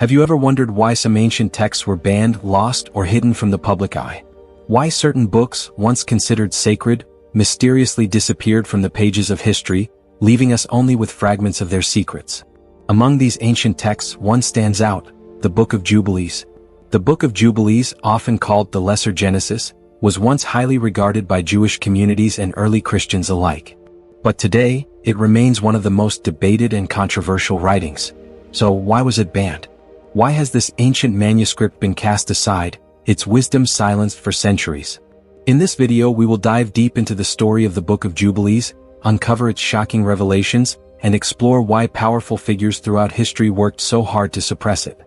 Have you ever wondered why some ancient texts were banned, lost, or hidden from the public eye? Why certain books, once considered sacred, mysteriously disappeared from the pages of history, leaving us only with fragments of their secrets? Among these ancient texts, one stands out, the Book of Jubilees. The Book of Jubilees, often called the Lesser Genesis, was once highly regarded by Jewish communities and early Christians alike. But today, it remains one of the most debated and controversial writings. So why was it banned? Why has this ancient manuscript been cast aside, its wisdom silenced for centuries? In this video we will dive deep into the story of the Book of Jubilees, uncover its shocking revelations, and explore why powerful figures throughout history worked so hard to suppress it.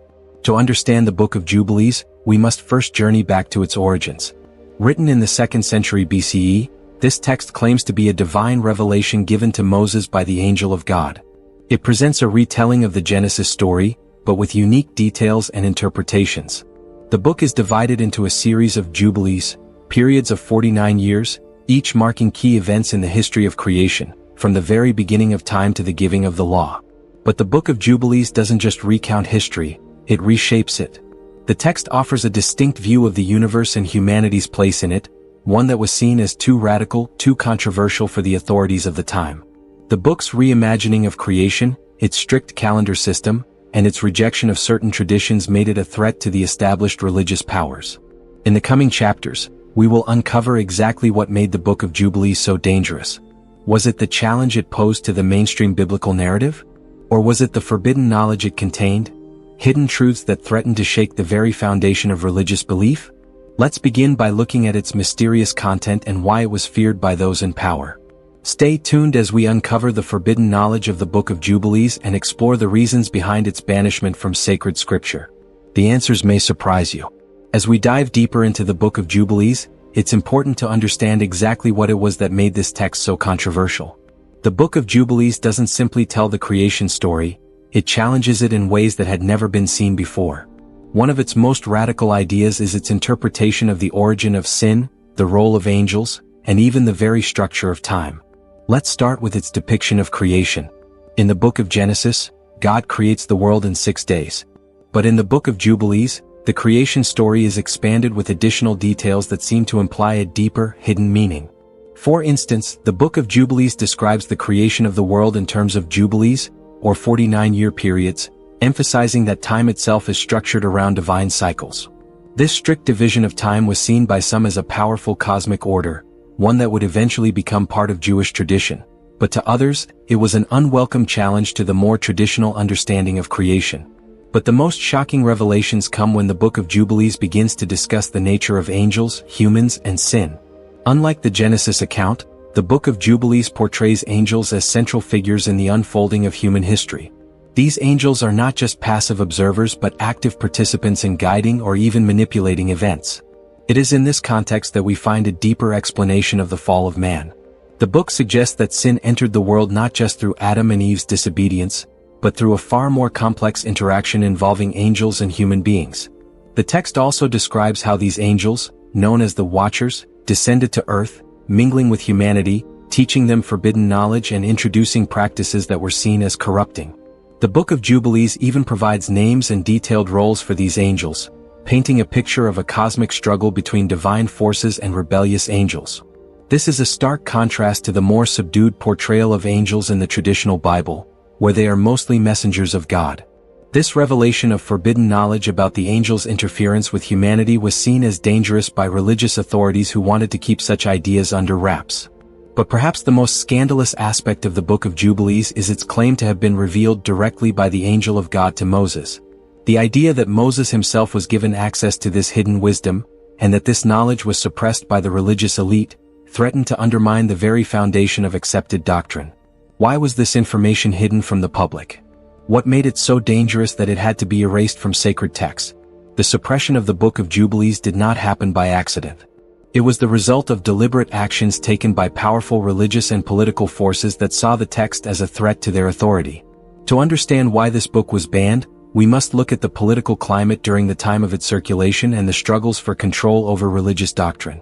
To understand the Book of Jubilees, we must first journey back to its origins. Written in the 2nd century BCE, this text claims to be a divine revelation given to Moses by the angel of God. It presents a retelling of the Genesis story, but with unique details and interpretations. The book is divided into a series of jubilees, periods of 49 years, each marking key events in the history of creation, from the very beginning of time to the giving of the law. But the Book of Jubilees doesn't just recount history, it reshapes it. The text offers a distinct view of the universe and humanity's place in it, one that was seen as too radical, too controversial for the authorities of the time. The book's reimagining of creation, its strict calendar system, and its rejection of certain traditions made it a threat to the established religious powers. In the coming chapters, we will uncover exactly what made the Book of Jubilees so dangerous. Was it the challenge it posed to the mainstream biblical narrative? Or was it the forbidden knowledge it contained? Hidden truths that threatened to shake the very foundation of religious belief? Let's begin by looking at its mysterious content and why it was feared by those in power. Stay tuned as we uncover the forbidden knowledge of the Book of Jubilees and explore the reasons behind its banishment from sacred scripture. The answers may surprise you. As we dive deeper into the Book of Jubilees, it's important to understand exactly what it was that made this text so controversial. The Book of Jubilees doesn't simply tell the creation story, it challenges it in ways that had never been seen before. One of its most radical ideas is its interpretation of the origin of sin, the role of angels, and even the very structure of time. Let's start with its depiction of creation. In the Book of Genesis, God creates the world in 6 days. But in the Book of Jubilees, the creation story is expanded with additional details that seem to imply a deeper, hidden meaning. For instance, the Book of Jubilees describes the creation of the world in terms of jubilees, or 49-year periods, emphasizing that time itself is structured around divine cycles. This strict division of time was seen by some as a powerful cosmic order, one that would eventually become part of Jewish tradition, but to others, it was an unwelcome challenge to the more traditional understanding of creation. But the most shocking revelations come when the Book of Jubilees begins to discuss the nature of angels, humans, and sin. Unlike the Genesis account, the Book of Jubilees portrays angels as central figures in the unfolding of human history. These angels are not just passive observers but active participants in guiding or even manipulating events. It is in this context that we find a deeper explanation of the fall of man. The book suggests that sin entered the world not just through Adam and Eve's disobedience, but through a far more complex interaction involving angels and human beings. The text also describes how these angels, known as the Watchers, descended to earth, mingling with humanity, teaching them forbidden knowledge and introducing practices that were seen as corrupting. The Book of Jubilees even provides names and detailed roles for these angels, painting a picture of a cosmic struggle between divine forces and rebellious angels. This is a stark contrast to the more subdued portrayal of angels in the traditional Bible, where they are mostly messengers of God. This revelation of forbidden knowledge about the angels' interference with humanity was seen as dangerous by religious authorities who wanted to keep such ideas under wraps. But perhaps the most scandalous aspect of the Book of Jubilees is its claim to have been revealed directly by the angel of God to Moses. The idea that Moses himself was given access to this hidden wisdom, and that this knowledge was suppressed by the religious elite, threatened to undermine the very foundation of accepted doctrine. Why was this information hidden from the public? What made it so dangerous that it had to be erased from sacred texts? The suppression of the Book of Jubilees did not happen by accident. It was the result of deliberate actions taken by powerful religious and political forces that saw the text as a threat to their authority. To understand why this book was banned, we must look at the political climate during the time of its circulation and the struggles for control over religious doctrine.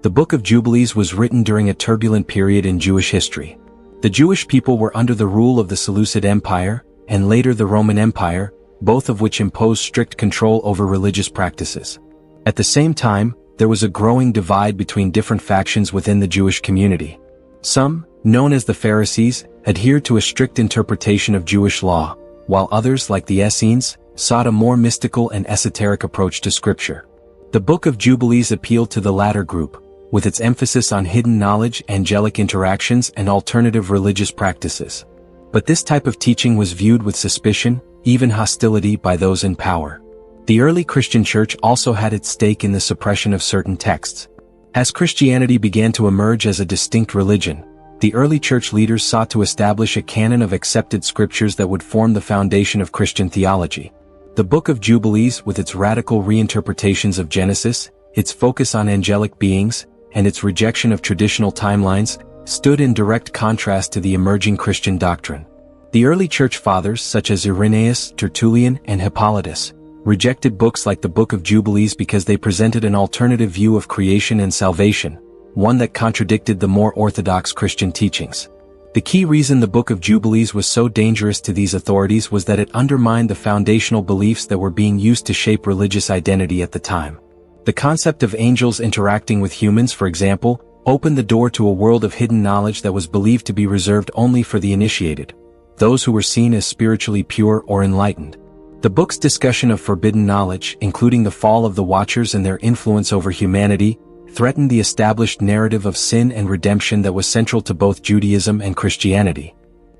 The Book of Jubilees was written during a turbulent period in Jewish history. The Jewish people were under the rule of the Seleucid Empire, and later the Roman Empire, both of which imposed strict control over religious practices. At the same time, there was a growing divide between different factions within the Jewish community. Some, known as the Pharisees, adhered to a strict interpretation of Jewish law, while others, like the Essenes, sought a more mystical and esoteric approach to Scripture. The Book of Jubilees appealed to the latter group, with its emphasis on hidden knowledge, angelic interactions, and alternative religious practices. But this type of teaching was viewed with suspicion, even hostility, by those in power. The early Christian church also had its stake in the suppression of certain texts. As Christianity began to emerge as a distinct religion, the early church leaders sought to establish a canon of accepted scriptures that would form the foundation of Christian theology. The Book of Jubilees, with its radical reinterpretations of Genesis, its focus on angelic beings, and its rejection of traditional timelines, stood in direct contrast to the emerging Christian doctrine. The early church fathers, such as Irenaeus, Tertullian, and Hippolytus, rejected books like the Book of Jubilees because they presented an alternative view of creation and salvation, one that contradicted the more orthodox Christian teachings. The key reason the Book of Jubilees was so dangerous to these authorities was that it undermined the foundational beliefs that were being used to shape religious identity at the time. The concept of angels interacting with humans, for example, opened the door to a world of hidden knowledge that was believed to be reserved only for the initiated, those who were seen as spiritually pure or enlightened. The book's discussion of forbidden knowledge, including the fall of the Watchers and their influence over humanity, threatened the established narrative of sin and redemption that was central to both Judaism and Christianity.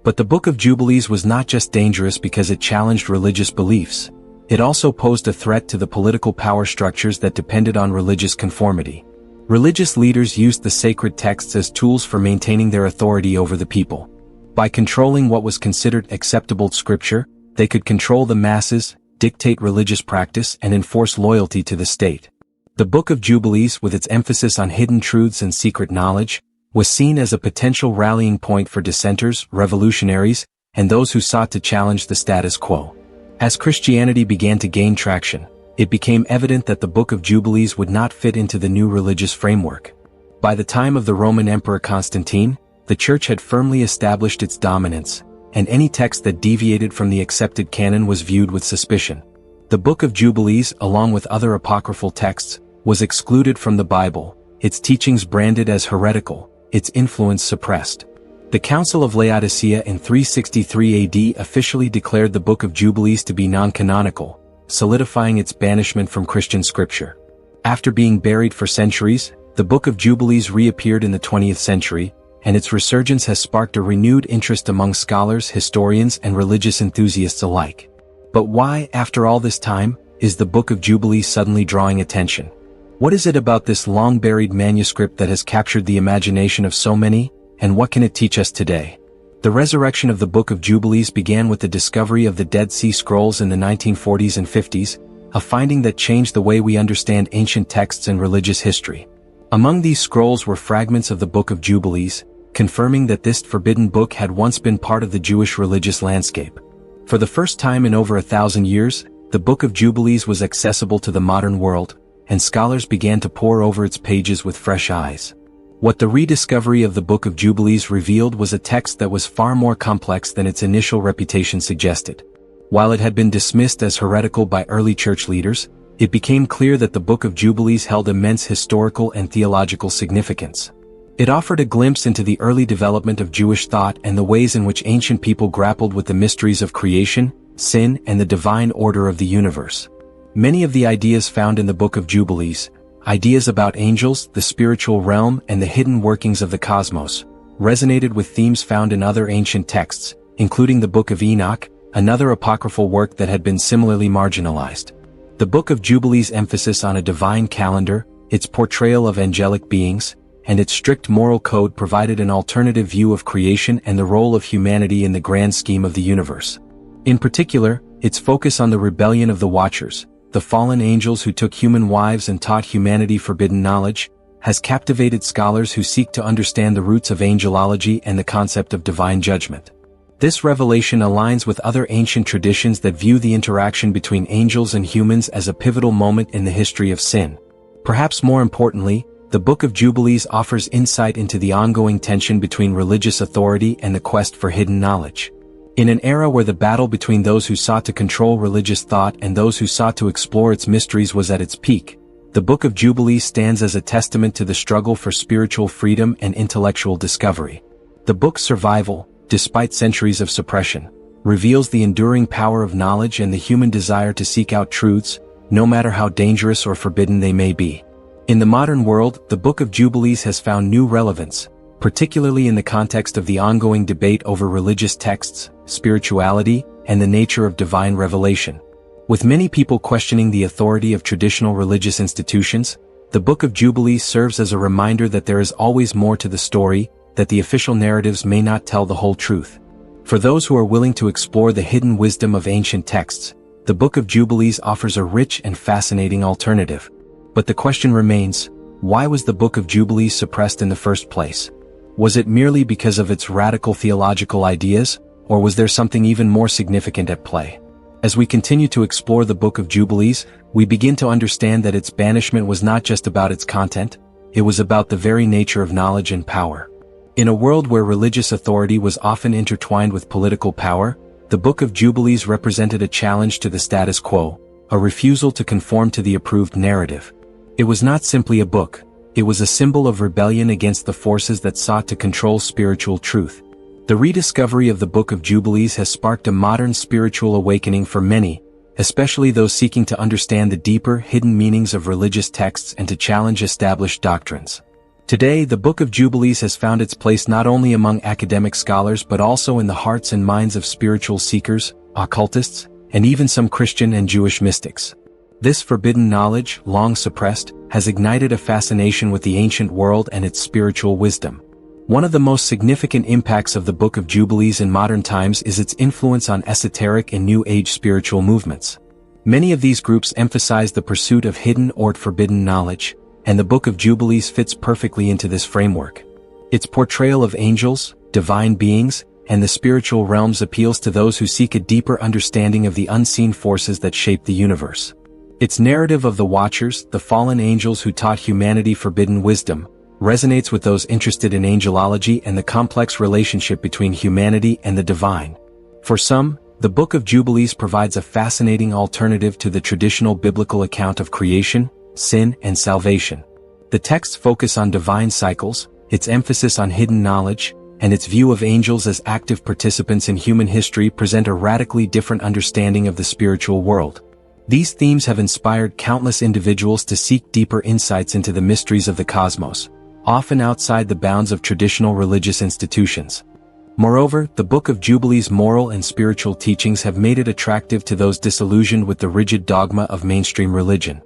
But the Book of Jubilees was not just dangerous because it challenged religious beliefs. It also posed a threat to the political power structures that depended on religious conformity. Religious leaders used the sacred texts as tools for maintaining their authority over the people. By controlling what was considered acceptable scripture, they could control the masses, dictate religious practice, and enforce loyalty to the state. The Book of Jubilees, with its emphasis on hidden truths and secret knowledge, was seen as a potential rallying point for dissenters, revolutionaries, and those who sought to challenge the status quo. As Christianity began to gain traction, it became evident that the Book of Jubilees would not fit into the new religious framework. By the time of the Roman Emperor Constantine, the Church had firmly established its dominance, and any text that deviated from the accepted canon was viewed with suspicion. The Book of Jubilees, along with other apocryphal texts, was excluded from the Bible, its teachings branded as heretical, its influence suppressed. The Council of Laodicea in 363 AD officially declared the Book of Jubilees to be non-canonical, solidifying its banishment from Christian scripture. After being buried for centuries, the Book of Jubilees reappeared in the 20th century, and its resurgence has sparked a renewed interest among scholars, historians, and religious enthusiasts alike. But why, after all this time, is the Book of Jubilees suddenly drawing attention? What is it about this long-buried manuscript that has captured the imagination of so many, and what can it teach us today? The resurrection of the Book of Jubilees began with the discovery of the Dead Sea Scrolls in the 1940s and 50s, a finding that changed the way we understand ancient texts and religious history. Among these scrolls were fragments of the Book of Jubilees, confirming that this forbidden book had once been part of the Jewish religious landscape. For the first time in over 1,000 years, the Book of Jubilees was accessible to the modern world, and scholars began to pore over its pages with fresh eyes. What the rediscovery of the Book of Jubilees revealed was a text that was far more complex than its initial reputation suggested. While it had been dismissed as heretical by early church leaders, it became clear that the Book of Jubilees held immense historical and theological significance. It offered a glimpse into the early development of Jewish thought and the ways in which ancient people grappled with the mysteries of creation, sin, and the divine order of the universe. Many of the ideas found in the Book of Jubilees, ideas about angels, the spiritual realm, and the hidden workings of the cosmos, resonated with themes found in other ancient texts, including the Book of Enoch, another apocryphal work that had been similarly marginalized. The Book of Jubilees' emphasis on a divine calendar, its portrayal of angelic beings, and its strict moral code provided an alternative view of creation and the role of humanity in the grand scheme of the universe. In particular, its focus on the rebellion of the Watchers, the fallen angels who took human wives and taught humanity forbidden knowledge, has captivated scholars who seek to understand the roots of angelology and the concept of divine judgment. This revelation aligns with other ancient traditions that view the interaction between angels and humans as a pivotal moment in the history of sin. Perhaps more importantly, the Book of Jubilees offers insight into the ongoing tension between religious authority and the quest for hidden knowledge. In an era where the battle between those who sought to control religious thought and those who sought to explore its mysteries was at its peak, the Book of Jubilees stands as a testament to the struggle for spiritual freedom and intellectual discovery. The book's survival, despite centuries of suppression, reveals the enduring power of knowledge and the human desire to seek out truths, no matter how dangerous or forbidden they may be. In the modern world, the Book of Jubilees has found new relevance, particularly in the context of the ongoing debate over religious texts, spirituality, and the nature of divine revelation. With many people questioning the authority of traditional religious institutions, the Book of Jubilees serves as a reminder that there is always more to the story, that the official narratives may not tell the whole truth. For those who are willing to explore the hidden wisdom of ancient texts, the Book of Jubilees offers a rich and fascinating alternative. But the question remains, why was the Book of Jubilees suppressed in the first place? Was it merely because of its radical theological ideas, or was there something even more significant at play? As we continue to explore the Book of Jubilees, we begin to understand that its banishment was not just about its content, it was about the very nature of knowledge and power. In a world where religious authority was often intertwined with political power, the Book of Jubilees represented a challenge to the status quo, a refusal to conform to the approved narrative. It was not simply a book, it was a symbol of rebellion against the forces that sought to control spiritual truth. The rediscovery of the Book of Jubilees has sparked a modern spiritual awakening for many, especially those seeking to understand the deeper, hidden meanings of religious texts and to challenge established doctrines. Today, the Book of Jubilees has found its place not only among academic scholars but also in the hearts and minds of spiritual seekers, occultists, and even some Christian and Jewish mystics. This forbidden knowledge, long suppressed, has ignited a fascination with the ancient world and its spiritual wisdom. One of the most significant impacts of the Book of Jubilees in modern times is its influence on esoteric and New Age spiritual movements. Many of these groups emphasize the pursuit of hidden or forbidden knowledge, and the Book of Jubilees fits perfectly into this framework. Its portrayal of angels, divine beings, and the spiritual realms appeals to those who seek a deeper understanding of the unseen forces that shape the universe. Its narrative of the Watchers, the fallen angels who taught humanity forbidden wisdom, resonates with those interested in angelology and the complex relationship between humanity and the divine. For some, the Book of Jubilees provides a fascinating alternative to the traditional biblical account of creation, sin, and salvation. The texts focus on divine cycles, its emphasis on hidden knowledge, and its view of angels as active participants in human history present a radically different understanding of the spiritual world. These themes have inspired countless individuals to seek deeper insights into the mysteries of the cosmos, often outside the bounds of traditional religious institutions. Moreover, the Book of Jubilees' moral and spiritual teachings have made it attractive to those disillusioned with the rigid dogma of mainstream religion.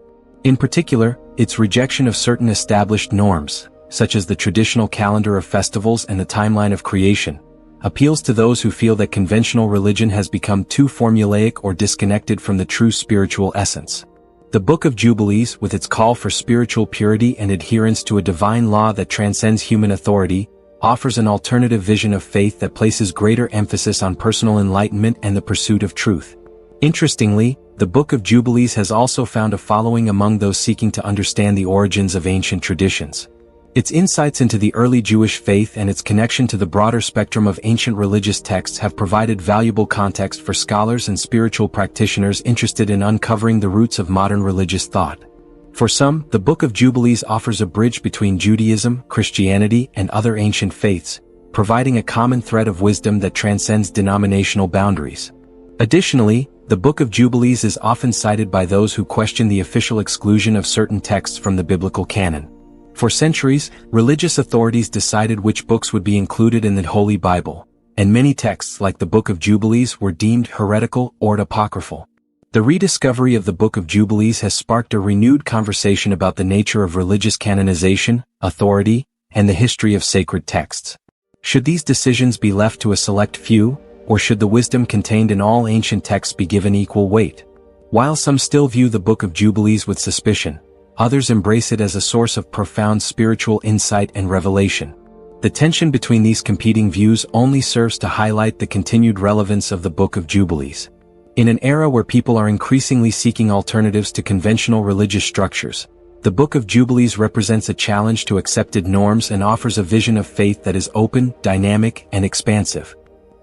In particular, its rejection of certain established norms, such as the traditional calendar of festivals and the timeline of creation, appeals to those who feel that conventional religion has become too formulaic or disconnected from the true spiritual essence. The Book of Jubilees, with its call for spiritual purity and adherence to a divine law that transcends human authority, offers an alternative vision of faith that places greater emphasis on personal enlightenment and the pursuit of truth. Interestingly, the Book of Jubilees has also found a following among those seeking to understand the origins of ancient traditions. Its insights into the early Jewish faith and its connection to the broader spectrum of ancient religious texts have provided valuable context for scholars and spiritual practitioners interested in uncovering the roots of modern religious thought. For some, the Book of Jubilees offers a bridge between Judaism, Christianity, and other ancient faiths, providing a common thread of wisdom that transcends denominational boundaries. Additionally, the Book of Jubilees is often cited by those who question the official exclusion of certain texts from the biblical canon. For centuries, religious authorities decided which books would be included in the Holy Bible, and many texts like the Book of Jubilees were deemed heretical or apocryphal. The rediscovery of the Book of Jubilees has sparked a renewed conversation about the nature of religious canonization, authority, and the history of sacred texts. Should these decisions be left to a select few, or should the wisdom contained in all ancient texts be given equal weight? While some still view the Book of Jubilees with suspicion, others embrace it as a source of profound spiritual insight and revelation. The tension between these competing views only serves to highlight the continued relevance of the Book of Jubilees. In an era where people are increasingly seeking alternatives to conventional religious structures, the Book of Jubilees represents a challenge to accepted norms and offers a vision of faith that is open, dynamic, and expansive.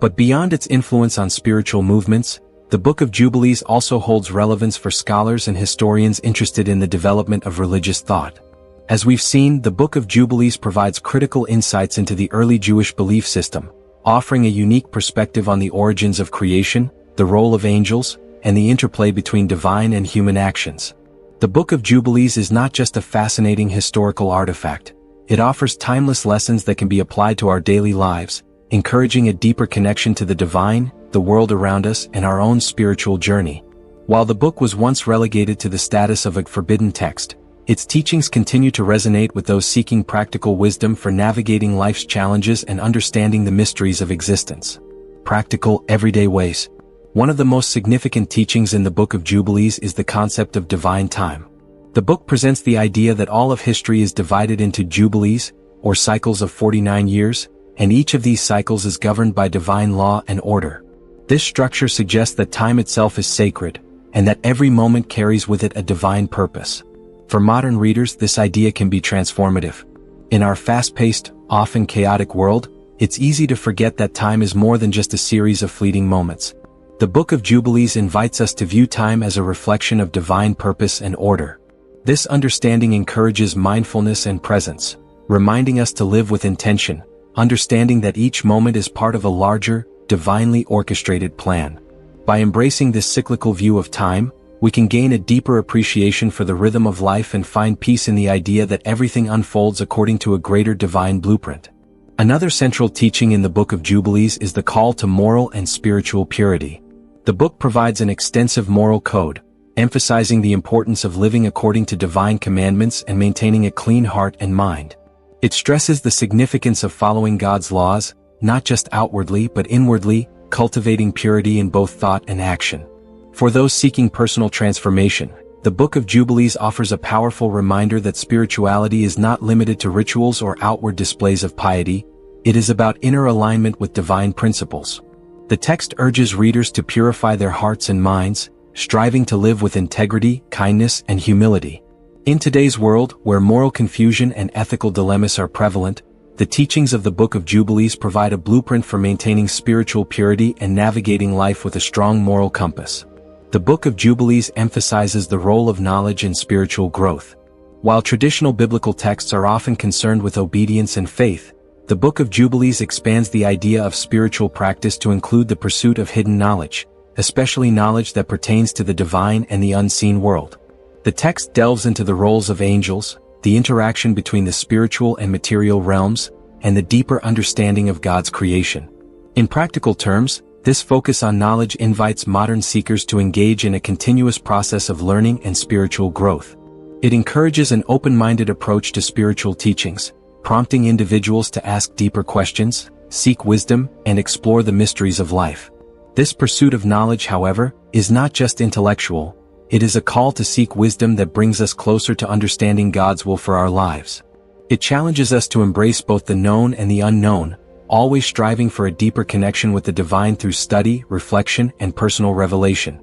But beyond its influence on spiritual movements, the Book of Jubilees also holds relevance for scholars and historians interested in the development of religious thought. As we've seen, the Book of Jubilees provides critical insights into the early Jewish belief system, offering a unique perspective on the origins of creation, the role of angels, and the interplay between divine and human actions. The Book of Jubilees is not just a fascinating historical artifact. It offers timeless lessons that can be applied to our daily lives, encouraging a deeper connection to the divine, the world around us, and our own spiritual journey. While the book was once relegated to the status of a forbidden text, its teachings continue to resonate with those seeking practical wisdom for navigating life's challenges and understanding the mysteries of existence. Practical, everyday ways. One of the most significant teachings in the Book of Jubilees is the concept of divine time. The book presents the idea that all of history is divided into jubilees, or cycles of 49 years, and each of these cycles is governed by divine law and order. This structure suggests that time itself is sacred, and that every moment carries with it a divine purpose. For modern readers, this idea can be transformative. In our fast-paced, often chaotic world, it's easy to forget that time is more than just a series of fleeting moments. The Book of Jubilees invites us to view time as a reflection of divine purpose and order. This understanding encourages mindfulness and presence, reminding us to live with intention, understanding that each moment is part of a larger, divinely orchestrated plan. By embracing this cyclical view of time, we can gain a deeper appreciation for the rhythm of life and find peace in the idea that everything unfolds according to a greater divine blueprint. Another central teaching in the Book of Jubilees is the call to moral and spiritual purity. The book provides an extensive moral code, emphasizing the importance of living according to divine commandments and maintaining a clean heart and mind. It stresses the significance of following God's laws, not just outwardly but inwardly, cultivating purity in both thought and action. For those seeking personal transformation, the Book of Jubilees offers a powerful reminder that spirituality is not limited to rituals or outward displays of piety. It is about inner alignment with divine principles. The text urges readers to purify their hearts and minds, striving to live with integrity, kindness, and humility. In today's world, where moral confusion and ethical dilemmas are prevalent, the teachings of the Book of Jubilees provide a blueprint for maintaining spiritual purity and navigating life with a strong moral compass. The Book of Jubilees emphasizes the role of knowledge in spiritual growth. While traditional biblical texts are often concerned with obedience and faith, the Book of Jubilees expands the idea of spiritual practice to include the pursuit of hidden knowledge, especially knowledge that pertains to the divine and the unseen world. The text delves into the roles of angels, the interaction between the spiritual and material realms, and the deeper understanding of God's creation. In practical terms, this focus on knowledge invites modern seekers to engage in a continuous process of learning and spiritual growth. It encourages an open-minded approach to spiritual teachings, prompting individuals to ask deeper questions, seek wisdom, and explore the mysteries of life. This pursuit of knowledge, however, is not just intellectual. It is a call to seek wisdom that brings us closer to understanding God's will for our lives. It challenges us to embrace both the known and the unknown, always striving for a deeper connection with the divine through study, reflection, and personal revelation.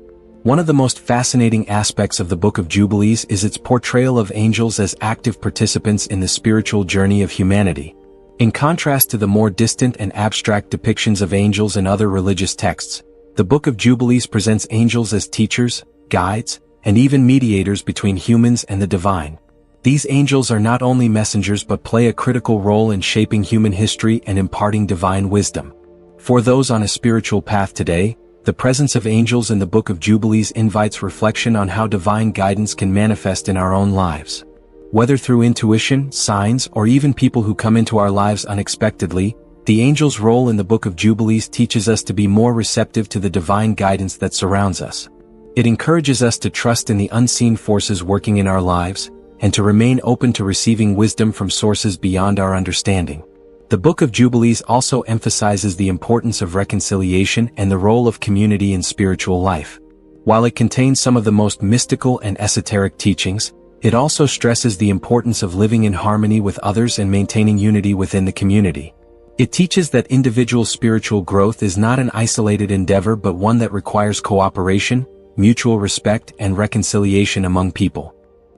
One of the most fascinating aspects of the Book of Jubilees is its portrayal of angels as active participants in the spiritual journey of humanity. In contrast to the more distant and abstract depictions of angels in other religious texts, the Book of Jubilees presents angels as teachers, guides, and even mediators between humans and the divine. These angels are not only messengers but play a critical role in shaping human history and imparting divine wisdom. For those on a spiritual path today, the presence of angels in the Book of Jubilees invites reflection on how divine guidance can manifest in our own lives. Whether through intuition, signs, or even people who come into our lives unexpectedly, the angel's role in the Book of Jubilees teaches us to be more receptive to the divine guidance that surrounds us. It encourages us to trust in the unseen forces working in our lives, and to remain open to receiving wisdom from sources beyond our understanding. The Book of Jubilees also emphasizes the importance of reconciliation and the role of community in spiritual life. While it contains some of the most mystical and esoteric teachings, it also stresses the importance of living in harmony with others and maintaining unity within the community. It teaches that individual spiritual growth is not an isolated endeavor but one that requires cooperation, mutual respect, and reconciliation among people.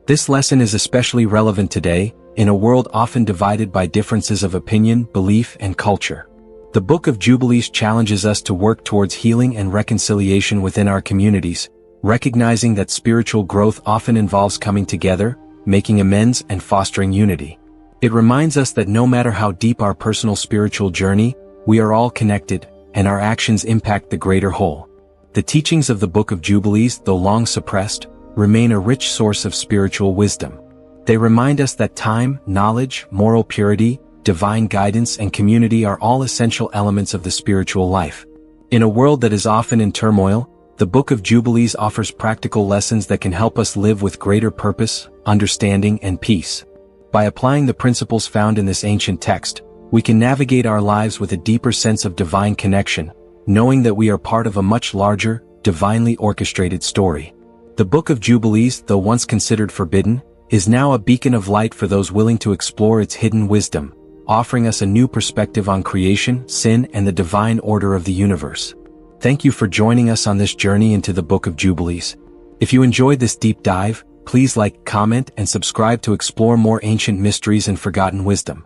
This lesson is especially relevant today, in a world often divided by differences of opinion, belief, and culture. The Book of Jubilees challenges us to work towards healing and reconciliation within our communities, recognizing that spiritual growth often involves coming together, making amends, and fostering unity. It reminds us that no matter how deep our personal spiritual journey, we are all connected, and our actions impact the greater whole. The teachings of the Book of Jubilees, though long suppressed, remain a rich source of spiritual wisdom. They remind us that time, knowledge, moral purity, divine guidance, and community are all essential elements of the spiritual life. In a world that is often in turmoil, the Book of Jubilees offers practical lessons that can help us live with greater purpose, understanding, and peace. By applying the principles found in this ancient text, we can navigate our lives with a deeper sense of divine connection, knowing that we are part of a much larger, divinely orchestrated story. The Book of Jubilees, though once considered forbidden, is now a beacon of light for those willing to explore its hidden wisdom, offering us a new perspective on creation, sin, and the divine order of the universe. Thank you for joining us on this journey into the Book of Jubilees. If you enjoyed this deep dive, please like, comment, and subscribe to explore more ancient mysteries and forgotten wisdom.